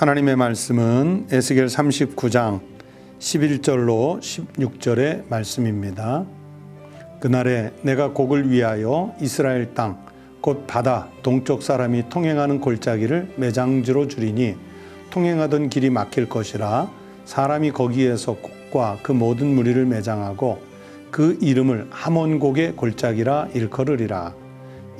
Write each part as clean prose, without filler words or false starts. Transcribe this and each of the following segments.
하나님의 말씀은 에스겔 39장 11절로 16절의 말씀입니다. 그날에 내가 곡을 위하여 이스라엘 땅 곧 바다 동쪽 사람이 통행하는 골짜기를 매장지로 주리니 통행하던 길이 막힐 것이라 사람이 거기에서 곡과 그 모든 무리를 매장하고 그 이름을 하몬곡의 골짜기라 일컬으리라.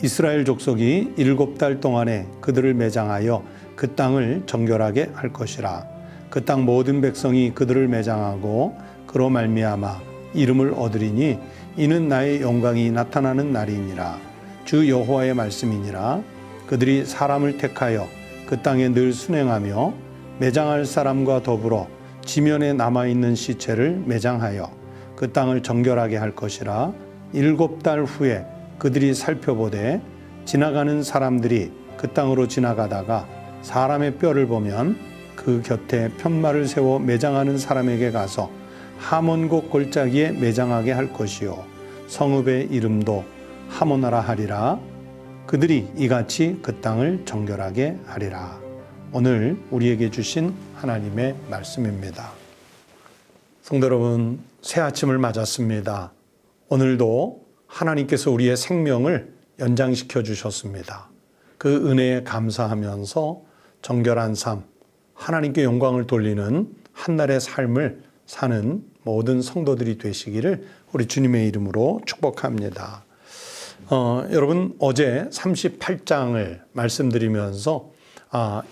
이스라엘 족속이 7달 동안에 그들을 매장하여 그 땅을 정결하게 할 것이라. 그 땅 모든 백성이 그들을 매장하고 그로 말미암아 이름을 얻으리니 이는 나의 영광이 나타나는 날이니라. 주 여호와의 말씀이니라. 그들이 사람을 택하여 그 땅에 늘 순행하며 매장할 사람과 더불어 지면에 남아있는 시체를 매장하여 그 땅을 정결하게 할 것이라. 7달 후에 그들이 살펴보되 지나가는 사람들이 그 땅으로 지나가다가 사람의 뼈를 보면 그 곁에 편말을 세워 매장하는 사람에게 가서 하몬곡 골짜기에 매장하게 할 것이요 성읍의 이름도 하모나라 하리라. 그들이 이같이 그 땅을 정결하게 하리라. 오늘 우리에게 주신 하나님의 말씀입니다. 성도 여러분, 새 아침을 맞았습니다. 오늘도 하나님께서 우리의 생명을 연장시켜 주셨습니다. 그 은혜에 감사하면서 정결한 삶, 하나님께 영광을 돌리는 한날의 삶을 사는 모든 성도들이 되시기를 우리 주님의 이름으로 축복합니다. 여러분, 어제 38장을 말씀드리면서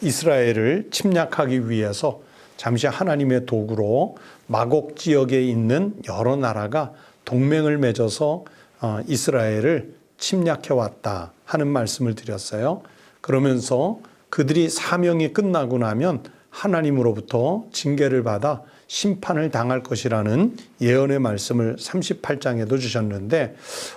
이스라엘을 침략하기 위해서 잠시 하나님의 도구로 마곡 지역에 있는 여러 나라가 동맹을 맺어서 이스라엘을 침략해왔다 하는 말씀을 드렸어요. 그러면서 그들이 사명이 끝나고 나면 하나님으로부터 징계를 받아 심판을 당할 것이라는 예언의 말씀을 38장에도 주셨는데,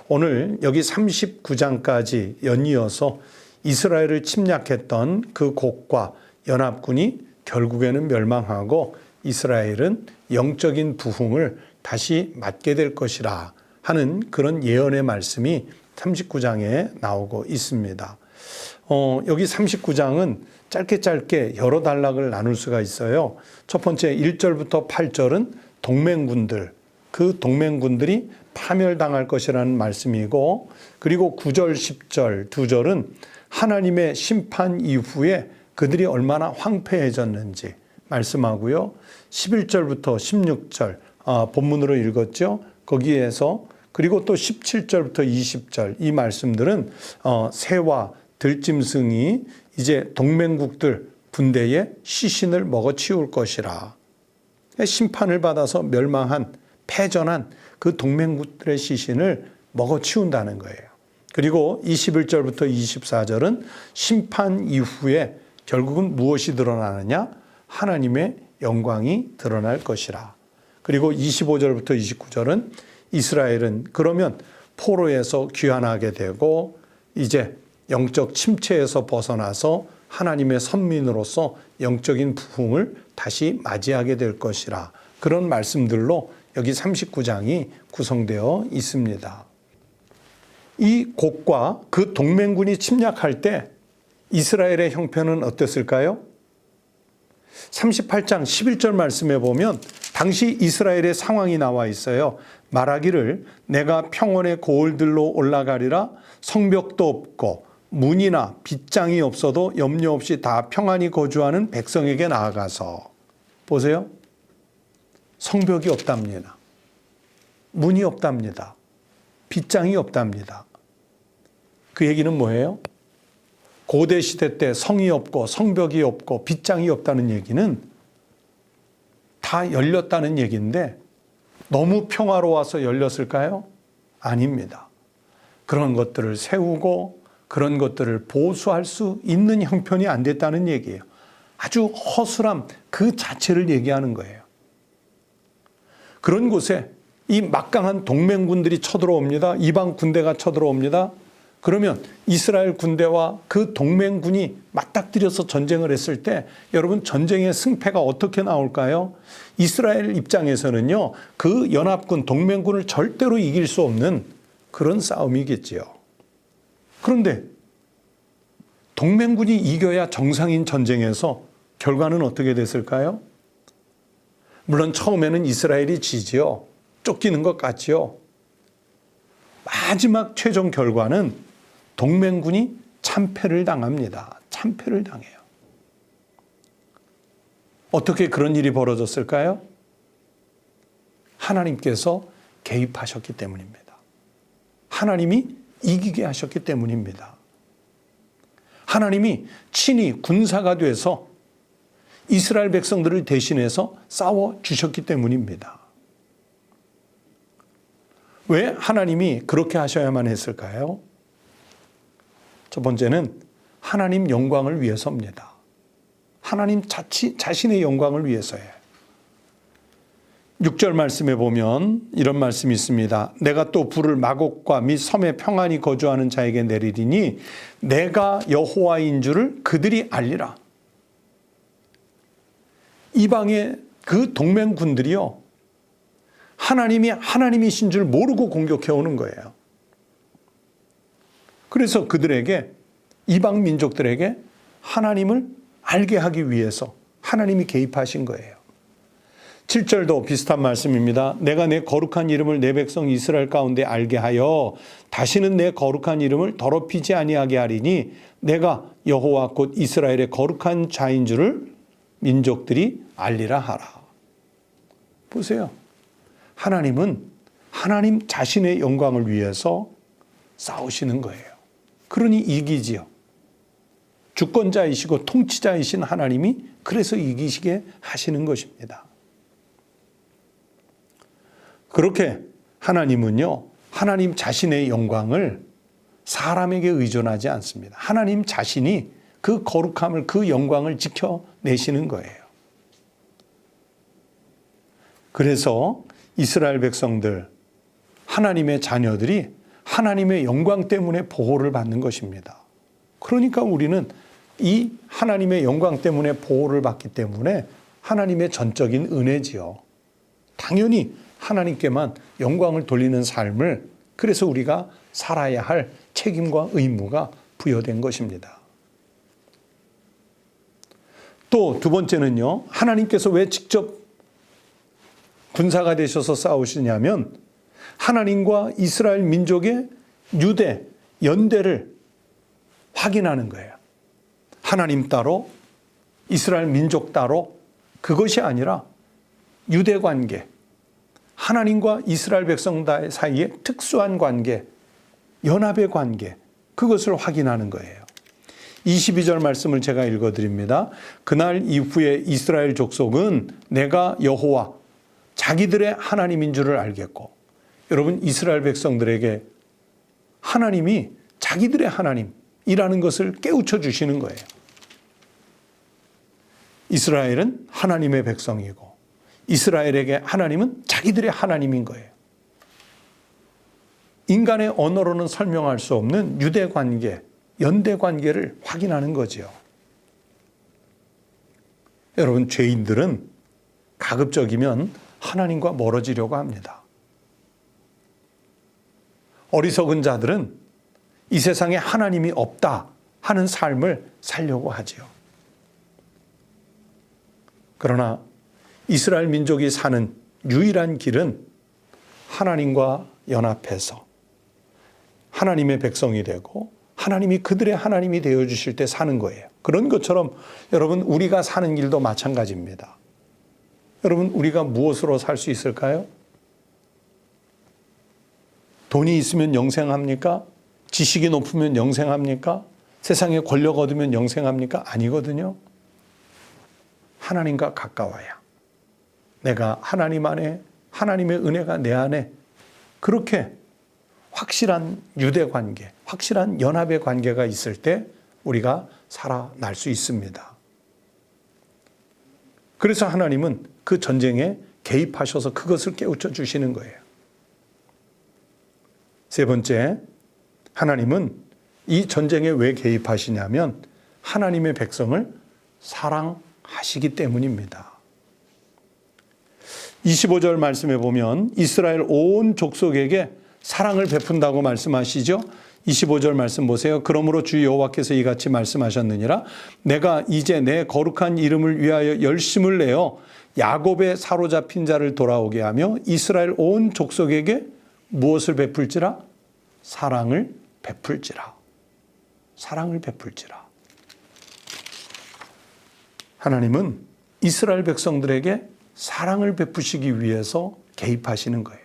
오늘 여기 39장까지 연이어서 이스라엘을 침략했던 그 곡과 연합군이 결국에는 멸망하고 이스라엘은 영적인 부흥을 다시 맞게 될 것이라 하는 그런 예언의 말씀이 39장에 나오고 있습니다. 여기 39장은 짧게 여러 단락을 나눌 수가 있어요. 첫 번째 1절부터 8절은 동맹군들, 그 동맹군들이 파멸당할 것이라는 말씀이고, 그리고 9절, 10절, 2절은 하나님의 심판 이후에 그들이 얼마나 황폐해졌는지 말씀하고요. 11절부터 16절, 본문으로 읽었죠. 거기에서 그리고 또 17절부터 20절 이 말씀들은 새와 들짐승이 이제 동맹국들 군대의 시신을 먹어치울 것이라. 심판을 받아서 멸망한 패전한 그 동맹국들의 시신을 먹어치운다는 거예요. 그리고 21절부터 24절은 심판 이후에 결국은 무엇이 드러나느냐? 하나님의 영광이 드러날 것이라. 그리고 25절부터 29절은 이스라엘은 그러면 포로에서 귀환하게 되고 이제 영적 침체에서 벗어나서 하나님의 선민으로서 영적인 부흥을 다시 맞이하게 될 것이라. 그런 말씀들로 여기 39장이 구성되어 있습니다. 이 곡과 그 동맹군이 침략할 때 이스라엘의 형편은 어땠을까요? 38장 11절 말씀에 보면 당시 이스라엘의 상황이 나와 있어요. 말하기를 내가 평원의 고을들로 올라가리라. 성벽도 없고 문이나 빗장이 없어도 염려 없이 다 평안히 거주하는 백성에게 나아가서. 보세요. 성벽이 없답니다. 문이 없답니다. 빗장이 없답니다. 그 얘기는 뭐예요? 고대 시대 때 성이 없고 성벽이 없고 빗장이 없다는 얘기는 다 열렸다는 얘기인데 너무 평화로워서 열렸을까요? 아닙니다. 그런 것들을 세우고 그런 것들을 보수할 수 있는 형편이 안 됐다는 얘기예요. 아주 허술함 그 자체를 얘기하는 거예요. 그런 곳에 이 막강한 동맹군들이 쳐들어옵니다. 이방 군대가 쳐들어옵니다. 그러면 이스라엘 군대와 그 동맹군이 맞닥뜨려서 전쟁을 했을 때 여러분 전쟁의 승패가 어떻게 나올까요? 이스라엘 입장에서는요, 그 연합군 동맹군을 절대로 이길 수 없는 그런 싸움이겠지요. 그런데 동맹군이 이겨야 정상인 전쟁에서 결과는 어떻게 됐을까요? 물론 처음에는 이스라엘이 지지요. 쫓기는 것 같지요. 마지막 최종 결과는 동맹군이 참패를 당합니다. 참패를 당해요. 어떻게 그런 일이 벌어졌을까요? 하나님께서 개입하셨기 때문입니다. 하나님이 이기게 하셨기 때문입니다. 하나님이 친히 군사가 돼서 이스라엘 백성들을 대신해서 싸워주셨기 때문입니다. 왜 하나님이 그렇게 하셔야만 했을까요? 첫 번째는 하나님 영광을 위해서입니다. 하나님 자신의 영광을 위해서예요. 6절 말씀에 보면 이런 말씀이 있습니다. 내가 또 불을 마곡과 및 섬에 평안히 거주하는 자에게 내리리니 내가 여호와인 줄을 그들이 알리라. 이방의 그 동맹군들이요, 하나님이 하나님이신 줄 모르고 공격해 오는 거예요. 그래서 그들에게, 이방 민족들에게 하나님을 알게 하기 위해서 하나님이 개입하신 거예요. 7절도 비슷한 말씀입니다. 내가 내 거룩한 이름을 내 백성 이스라엘 가운데 알게 하여 다시는 내 거룩한 이름을 더럽히지 아니하게 하리니 내가 여호와 곧 이스라엘의 거룩한 자인 줄을 민족들이 알리라 하라. 보세요. 하나님은 하나님 자신의 영광을 위해서 싸우시는 거예요. 그러니 이기지요. 주권자이시고 통치자이신 하나님이 그래서 이기시게 하시는 것입니다. 그렇게 하나님은요, 하나님 자신의 영광을 사람에게 의존하지 않습니다. 하나님 자신이 그 거룩함을, 그 영광을 지켜내시는 거예요. 그래서 이스라엘 백성들, 하나님의 자녀들이 하나님의 영광 때문에 보호를 받는 것입니다. 그러니까 우리는 이 하나님의 영광 때문에 보호를 받기 때문에 하나님의 전적인 은혜지요. 당연히 하나님께만 영광을 돌리는 삶을, 그래서 우리가 살아야 할 책임과 의무가 부여된 것입니다. 또 두 번째는요, 하나님께서 왜 직접 군사가 되셔서 싸우시냐면 하나님과 이스라엘 민족의 유대, 연대를 확인하는 거예요. 하나님 따로, 이스라엘 민족 따로, 그것이 아니라 유대 관계, 하나님과 이스라엘 백성 사이의 특수한 관계, 연합의 관계, 그것을 확인하는 거예요. 22절 말씀을 제가 읽어드립니다. 그날 이후에 이스라엘 족속은 내가 여호와 자기들의 하나님인 줄을 알겠고, 여러분, 이스라엘 백성들에게 하나님이 자기들의 하나님이라는 것을 깨우쳐 주시는 거예요. 이스라엘은 하나님의 백성이고 이스라엘에게 하나님은 자기들의 하나님인 거예요. 인간의 언어로는 설명할 수 없는 유대 관계, 연대 관계를 확인하는 거지요. 여러분, 죄인들은 가급적이면 하나님과 멀어지려고 합니다. 어리석은 자들은 이 세상에 하나님이 없다 하는 삶을 살려고 하지요. 그러나 이스라엘 민족이 사는 유일한 길은 하나님과 연합해서 하나님의 백성이 되고 하나님이 그들의 하나님이 되어주실 때 사는 거예요. 그런 것처럼 여러분, 우리가 사는 길도 마찬가지입니다. 여러분, 우리가 무엇으로 살 수 있을까요? 돈이 있으면 영생합니까? 지식이 높으면 영생합니까? 세상에 권력 얻으면 영생합니까? 아니거든요. 하나님과 가까워야, 내가 하나님 안에, 하나님의 은혜가 내 안에 그렇게 확실한 유대 관계, 확실한 연합의 관계가 있을 때 우리가 살아날 수 있습니다. 그래서 하나님은 그 전쟁에 개입하셔서 그것을 깨우쳐 주시는 거예요. 세 번째, 하나님은 이 전쟁에 왜 개입하시냐면 하나님의 백성을 사랑하시기 때문입니다. 25절 말씀에 보면 이스라엘 온 족속에게 사랑을 베푼다고 말씀하시죠. 25절 말씀 보세요. 그러므로 주 여호와께서 이같이 말씀하셨느니라. 내가 이제 내 거룩한 이름을 위하여 열심을 내어 야곱의 사로잡힌 자를 돌아오게 하며 이스라엘 온 족속에게 무엇을 베풀지라? 사랑을 베풀지라. 사랑을 베풀지라. 하나님은 이스라엘 백성들에게 사랑을 베푸시기 위해서 개입하시는 거예요.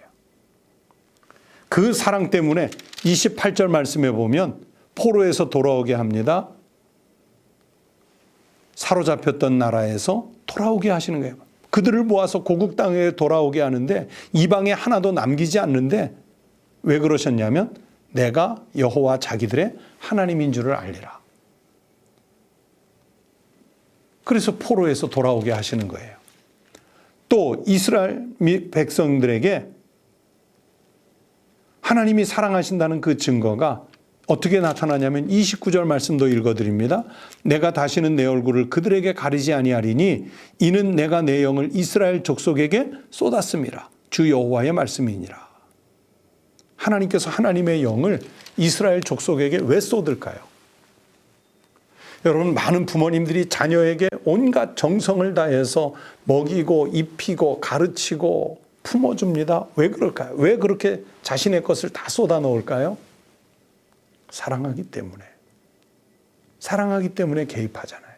그 사랑 때문에 28절 말씀에 보면 포로에서 돌아오게 합니다. 사로잡혔던 나라에서 돌아오게 하시는 거예요. 그들을 모아서 고국 땅에 돌아오게 하는데 이방에 하나도 남기지 않는데 왜 그러셨냐면 내가 여호와 자기들의 하나님인 줄을 알리라. 그래서 포로에서 돌아오게 하시는 거예요. 또 이스라엘 백성들에게 하나님이 사랑하신다는 그 증거가 어떻게 나타나냐면 29절 말씀도 읽어드립니다. 내가 다시는 내 얼굴을 그들에게 가리지 아니하리니 이는 내가 내 영을 이스라엘 족속에게 쏟았음이라. 주 여호와의 말씀이니라. 하나님께서 하나님의 영을 이스라엘 족속에게 왜 쏟을까요? 여러분, 많은 부모님들이 자녀에게 온갖 정성을 다해서 먹이고 입히고 가르치고 품어줍니다. 왜 그럴까요? 왜 그렇게 자신의 것을 다 쏟아 넣을까요? 사랑하기 때문에. 사랑하기 때문에 개입하잖아요.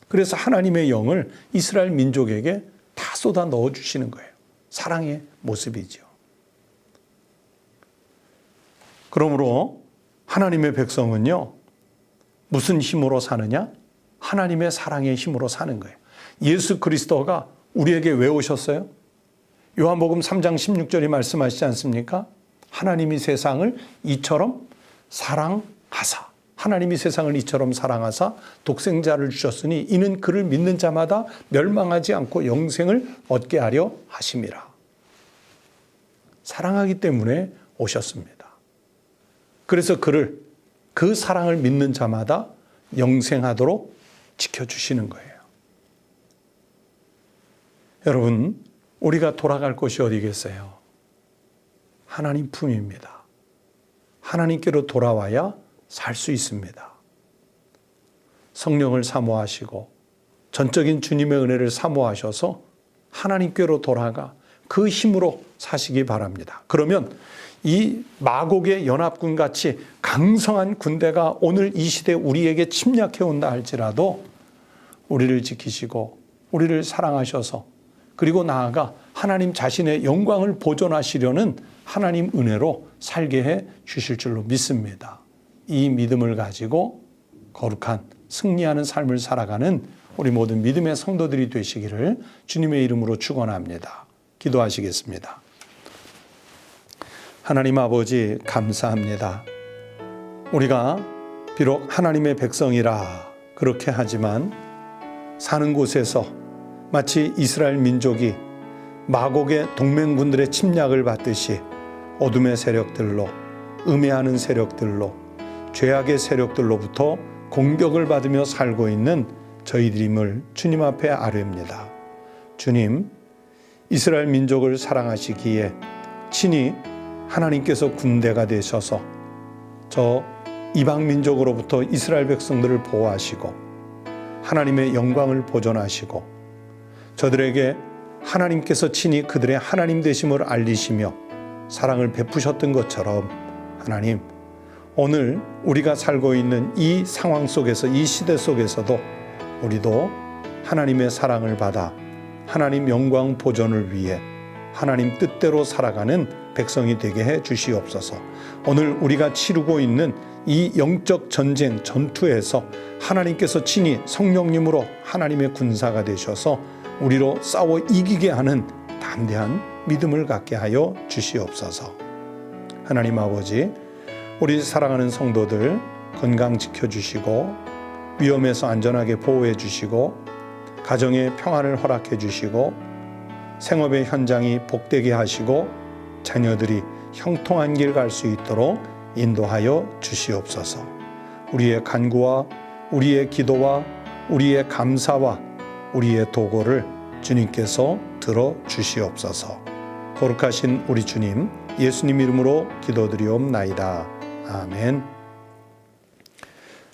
그래서 하나님의 영을 이스라엘 민족에게 다 쏟아 넣어주시는 거예요. 사랑의 모습이죠. 그러므로 하나님의 백성은요, 무슨 힘으로 사느냐? 하나님의 사랑의 힘으로 사는 거예요. 예수 그리스도가 우리에게 왜 오셨어요? 요한복음 3장 16절이 말씀하시지 않습니까? 하나님이 세상을 이처럼 사랑하사, 하나님이 세상을 이처럼 사랑하사 독생자를 주셨으니 이는 그를 믿는 자마다 멸망하지 않고 영생을 얻게 하려 하심이라. 사랑하기 때문에 오셨습니다. 그래서 그를, 그 사랑을 믿는 자마다 영생하도록 지켜주시는 거예요. 여러분, 우리가 돌아갈 곳이 어디겠어요? 하나님 품입니다. 하나님께로 돌아와야 살 수 있습니다. 성령을 사모하시고 전적인 주님의 은혜를 사모하셔서 하나님께로 돌아가 그 힘으로 사시기 바랍니다. 그러면 이 마곡의 연합군 같이 강성한 군대가 오늘 이 시대 우리에게 침략해 온다 할지라도 우리를 지키시고 우리를 사랑하셔서 그리고 나아가 하나님 자신의 영광을 보존하시려는 하나님 은혜로 살게 해 주실 줄로 믿습니다. 이 믿음을 가지고 거룩한 승리하는 삶을 살아가는 우리 모든 믿음의 성도들이 되시기를 주님의 이름으로 축원합니다. 기도하시겠습니다. 하나님 아버지, 감사합니다. 우리가 비록 하나님의 백성이라 그렇게 하지만 사는 곳에서 마치 이스라엘 민족이 마곡의 동맹군들의 침략을 받듯이 어둠의 세력들로, 음해하는 세력들로, 죄악의 세력들로부터 공격을 받으며 살고 있는 저희들임을 주님 앞에 아뢰옵니다. 주님, 이스라엘 민족을 사랑하시기에 친히 하나님께서 군대가 되셔서 저 이방 민족으로부터 이스라엘 백성들을 보호하시고 하나님의 영광을 보존하시고 저들에게 하나님께서 친히 그들의 하나님 되심을 알리시며 사랑을 베푸셨던 것처럼 하나님, 오늘 우리가 살고 있는 이 상황 속에서, 이 시대 속에서도 우리도 하나님의 사랑을 받아 하나님 영광 보존을 위해 하나님 뜻대로 살아가는 백성이 되게 해 주시옵소서. 오늘 우리가 치르고 있는 이 영적 전쟁, 전투에서 하나님께서 친히 성령님으로 하나님의 군사가 되셔서 우리로 싸워 이기게 하는 담대한 믿음을 갖게 하여 주시옵소서. 하나님 아버지, 우리 사랑하는 성도들 건강 지켜주시고 위험에서 안전하게 보호해 주시고 가정의 평안을 허락해 주시고 생업의 현장이 복되게 하시고 자녀들이 형통한 길 갈 수 있도록 인도하여 주시옵소서. 우리의 간구와 우리의 기도와 우리의 감사와 우리의 도고를 주님께서 들어 주시옵소서. 거룩하신 우리 주님, 예수님 이름으로 기도드리옵나이다. 아멘.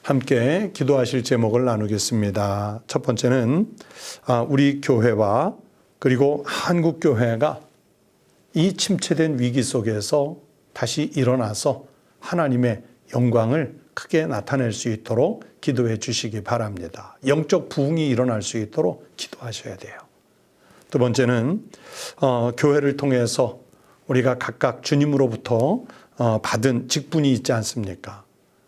함께 기도하실 제목을 나누겠습니다. 첫 번째는 우리 교회와 그리고 한국 교회가 이 침체된 위기 속에서 다시 일어나서 하나님의 영광을 크게 나타낼 수 있도록 기도해 주시기 바랍니다. 영적 부흥이 일어날 수 있도록 기도하셔야 돼요. 두 번째는 교회를 통해서 우리가 각각 주님으로부터 받은 직분이 있지 않습니까?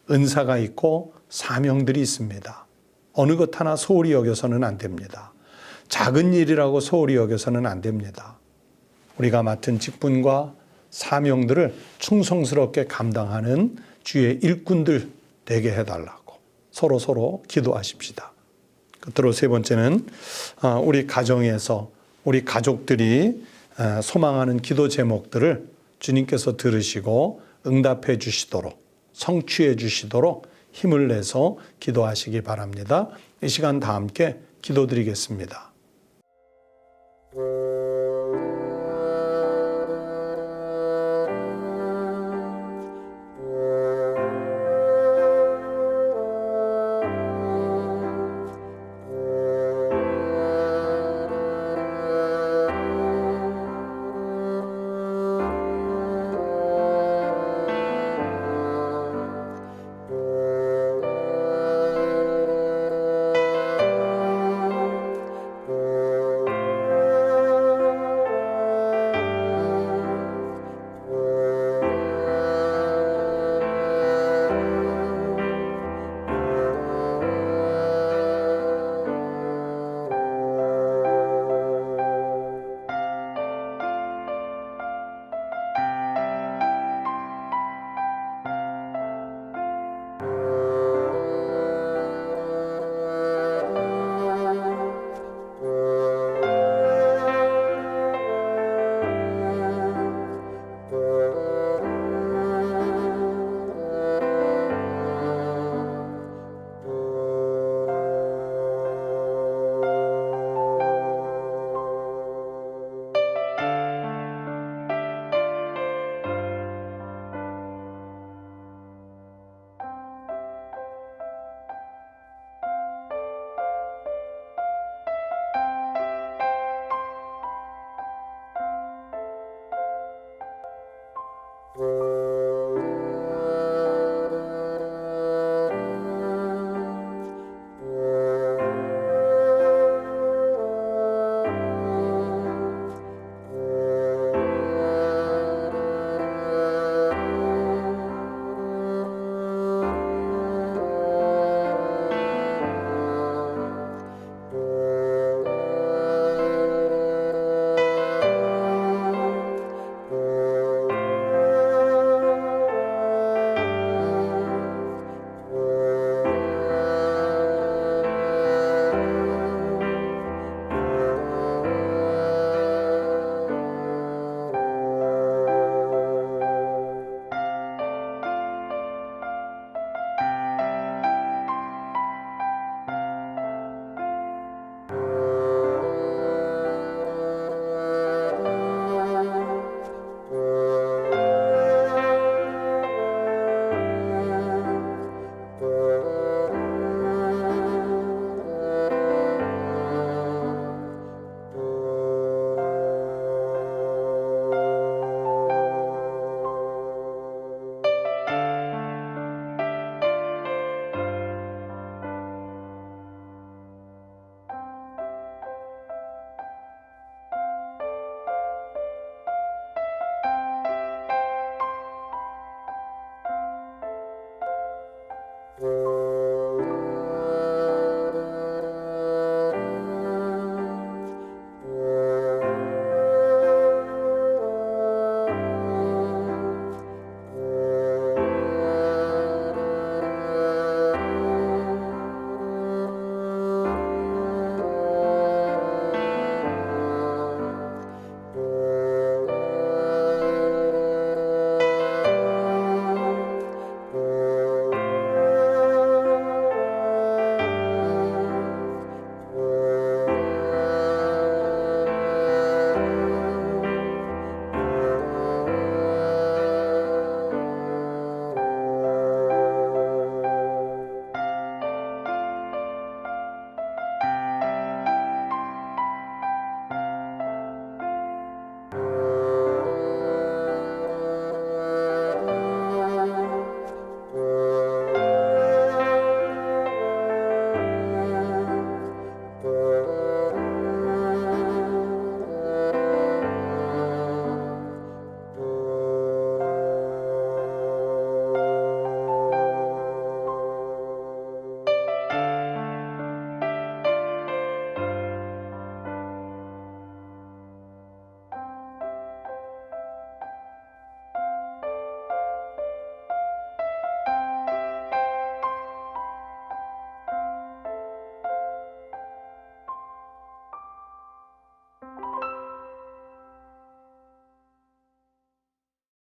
은사가 있고 사명들이 있습니다. 어느 것 하나 소홀히 여겨서는 안 됩니다. 작은 일이라고 소홀히 여겨서는 안 됩니다. 우리가 맡은 직분과 사명들을 충성스럽게 감당하는 주의 일꾼들 되게 해달라고 서로 기도하십시다. 끝으로 세 번째는 우리 가정에서 우리 가족들이 소망하는 기도 제목들을 주님께서 들으시고 응답해 주시도록 성취해 주시도록 힘을 내서 기도하시기 바랍니다. 이 시간 다 함께 기도드리겠습니다.